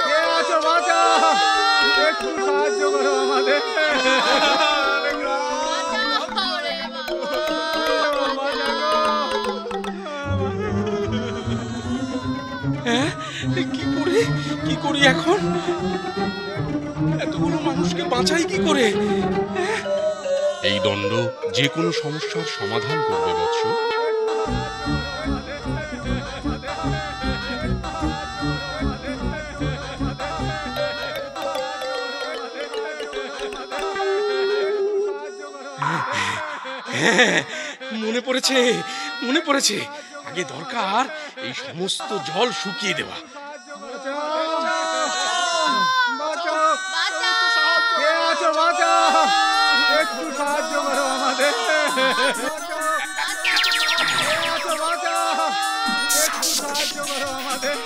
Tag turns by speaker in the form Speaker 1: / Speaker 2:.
Speaker 1: কে আছো বাঁচাও, একটু সাহায্য করো আমাদের।
Speaker 2: হ্যাঁ, কি করি এখন? এতগুলো মানুষকে বাঁচাই কি করে?
Speaker 3: এই দণ্ড যে কোনো সমস্যার সমাধান করবে বৎস।
Speaker 2: হ্যাঁ, মনে পড়েছে। আগে দরকার এই সমস্ত জল শুকিয়ে দেওয়া।
Speaker 1: কে আছো বাঁচাও, একটু সাহায্য করো আমাদের। কে আছো বাঁচাও, একটু সাহায্য করো আমাদের।